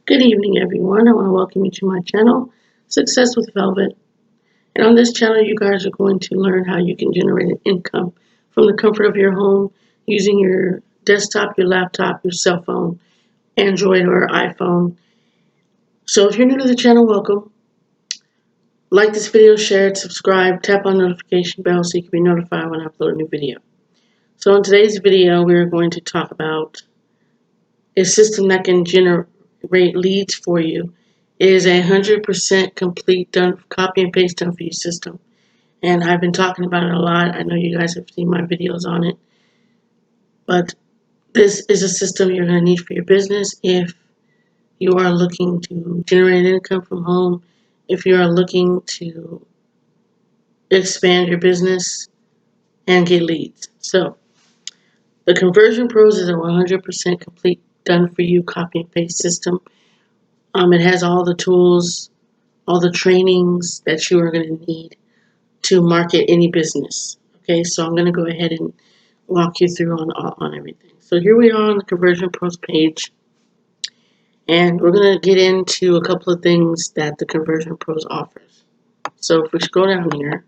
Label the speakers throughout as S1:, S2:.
S1: Good evening, everyone. I want to welcome you to my channel, Success with Velvet. And on this channel, you guys are going to learn how you can generate an income from the comfort of your home using your desktop, your laptop, your cell phone, Android or iPhone. So if you're new to the channel, welcome. Like this video, share it, subscribe, tap on the notification bell so you can be notified when I upload a new video. So in today's video, we're going to talk about a system that can generate leads for you. It is a 100% complete done copy and paste done for you system. And I've been talking about it a lot. I know you guys have seen my videos on it. But this is a system you're going to need for your business if you are looking to generate income from home, if you are looking to expand your business and get leads. So the Conversion Pros is a 100% complete done for you copy and paste system. It has all the tools, all the trainings that you are going to need to market any business. Okay, so I'm going to go ahead and walk you through on everything. So here we are on the Conversion Pros page, and we're going to get into a couple of things that the Conversion Pros offers. So if we scroll down here,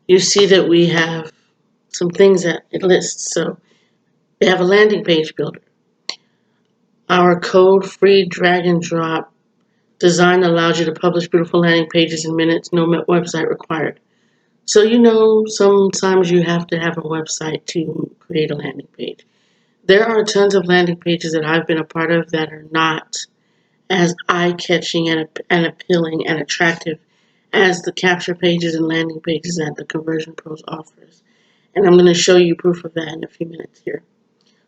S1: you see that we have some things that it lists. So they have a landing page builder. Our code-free drag and drop design allows you to publish beautiful landing pages in minutes, no website required. So sometimes you have to have a website to create a landing page. There are tons of landing pages that I've been a part of that are not as eye-catching and appealing and attractive as the capture pages and landing pages that the Conversion Pros offers. And I'm going to show you proof of that in a few minutes here.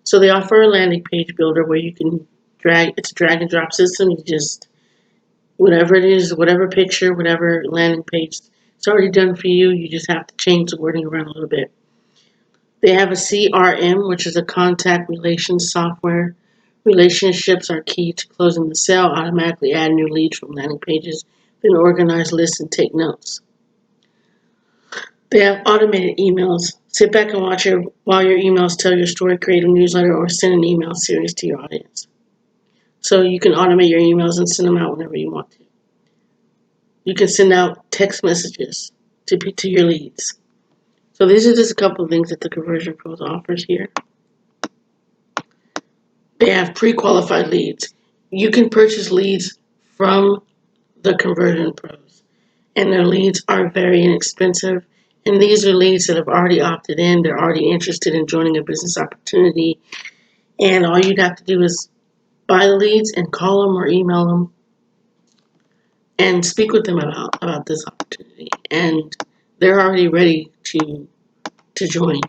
S1: So they offer a landing page builder where you can it's a drag and drop system. You just, whatever it is, whatever picture, whatever landing page, it's already done for you. You just have to change the wording around a little bit. They have a CRM, which is a contact relations software. Relationships are key to closing the sale. Automatically add new leads from landing pages, then organize lists and take notes. They have automated emails. Sit back and watch while your emails tell your story, create a newsletter, or send an email series to your audience. So you can automate your emails and send them out whenever you want to. You can send out text messages to your leads. So these are just a couple of things that the Conversion Pros offers here. They have pre-qualified leads. You can purchase leads from the Conversion Pros, and their leads are very inexpensive. And these are leads that have already opted in. They're already interested in joining a business opportunity. And all you'd have to do is buy the leads and call them or email them and speak with them about this opportunity. And they're already ready to join.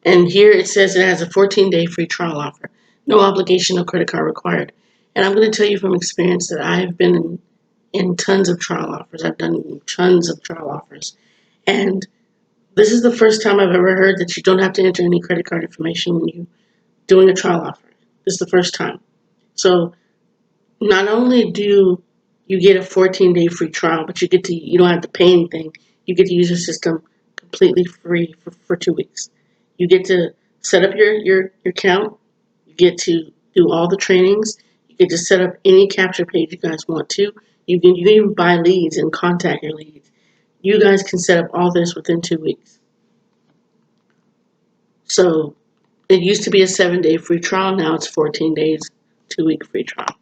S1: And here it says it has a 14-day free trial offer. No obligation, no credit card required. And I'm going to tell you from experience that I've been in tons of trial offers. I've done tons of trial offers. And this is the first time I've ever heard that you don't have to enter any credit card information when you're doing a trial offer. This is the first time. So not only do you get a 14-day free trial, but you don't have to pay anything. You get to use your system completely free for 2 weeks. You get to set up your account. You get to do all the trainings. You get to set up any capture page you guys want to. You can even buy leads and contact your leads. You guys can set up all this within 2 weeks. So it used to be a 7-day free trial. Now it's 14 days, 2-week free trial.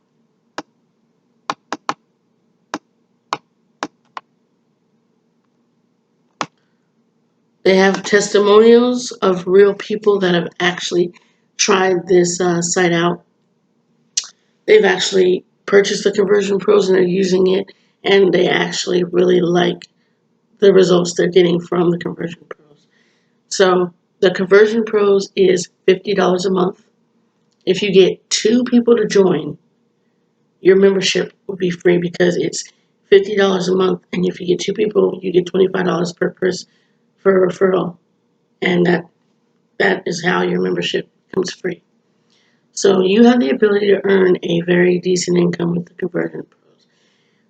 S1: They have testimonials of real people that have actually tried this site out. They've actually purchased the Conversion Pros and they're using it, and they actually really like the results they're getting from the Conversion Pros. So the Conversion Pros is $50 a month. If you get 2 people to join, your membership will be free because it's $50 a month, and if you get 2 people, you get $25 per person for a referral, and that is how your membership becomes free. So you have the ability to earn a very decent income with the Conversion Pros.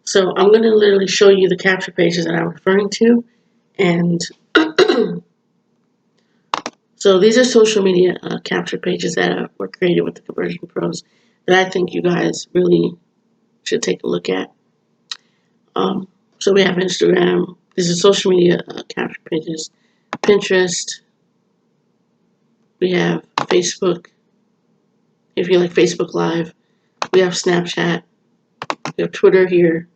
S1: So I'm going to literally show you the capture pages that I'm referring to, and So these are social media capture pages that were created with the Conversion Pros that I think you guys really should take a look at. So we have Instagram. These are social media capture pages. Pinterest. We have Facebook. If you like Facebook Live. We have Snapchat. We have Twitter here.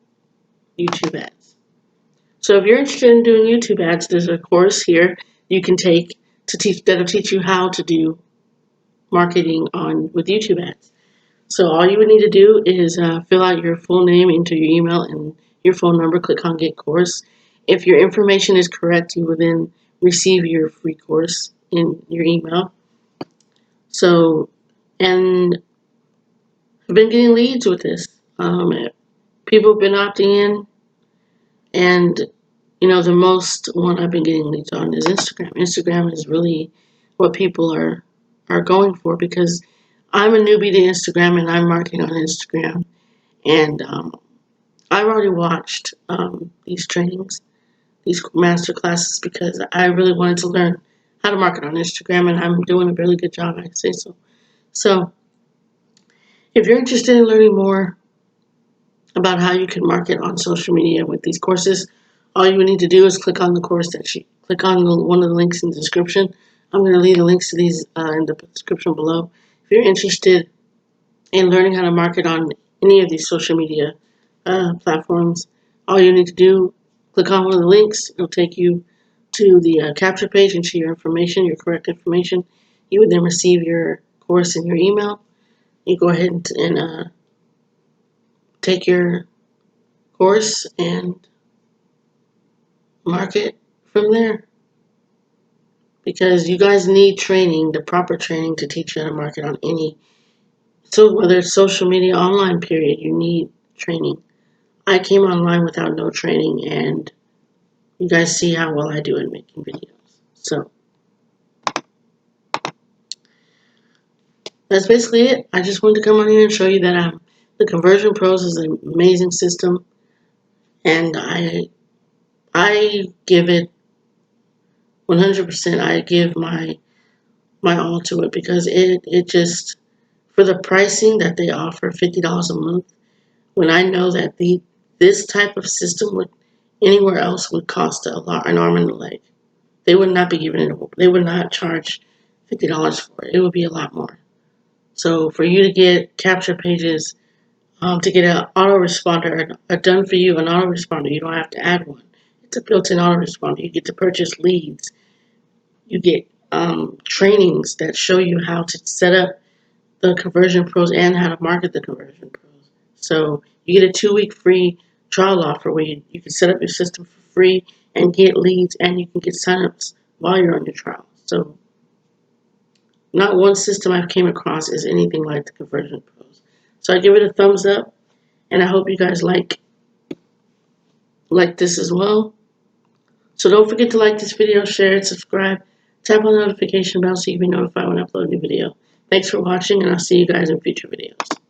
S1: YouTube ads. So if you're interested in doing YouTube ads, there's a course here you can take that'll teach you how to do marketing with YouTube ads. So all you would need to do is fill out your full name, enter your email and your phone number, click on Get Course. If your information is correct, you will then receive your free course in your email. So, and I've been getting leads with this. People have been opting in, and the most one I've been getting leads on is Instagram. Instagram is really what people are going for, because I'm a newbie to Instagram and I'm marketing on Instagram. And I've already watched these trainings, these master classes, because I really wanted to learn how to market on Instagram, and I'm doing a really good job, I'd say so. So if you're interested in learning more about how you can market on social media with these courses, all you would need to do is click on the course that sheet. Click on one of the links in the description. I'm going to leave the links to these in the description below. If you're interested in learning how to market on any of these social media platforms, all you need to do, click on one of the links. It'll take you to the capture page and see your information, your correct information. You would then receive your course in your email. You go ahead and take your course and market from there, because you guys need training, the proper training to teach you how to market on any. So whether it's social media, online, period, you need training. I came online without no training, and you guys see how well I do in making videos. So that's basically it. I just wanted to come on here and show you that the Conversion Pros is an amazing system, and I give it 100%. I give my all to it, because it just, for the pricing that they offer, $50 a month, when I know that this type of system would anywhere else would cost an arm and a leg. They would not be giving it. They would not charge $50 for it. It would be a lot more. So for you to get capture pages, to get an autoresponder, a done for you, an autoresponder, you don't have to add one. It's a built-in autoresponder. You get to purchase leads. You get trainings that show you how to set up the Conversion Pros and how to market the Conversion Pros. So you get a 2-week free trial offer where you can set up your system for free and get leads, and you can get signups while you're on your trial. So not one system I've came across is anything like the Conversion Pros. So I give it a thumbs up, and I hope you guys like this as well. So don't forget to like this video, share it, subscribe, tap on the notification bell so you can be notified when I upload a new video. Thanks for watching, and I'll see you guys in future videos.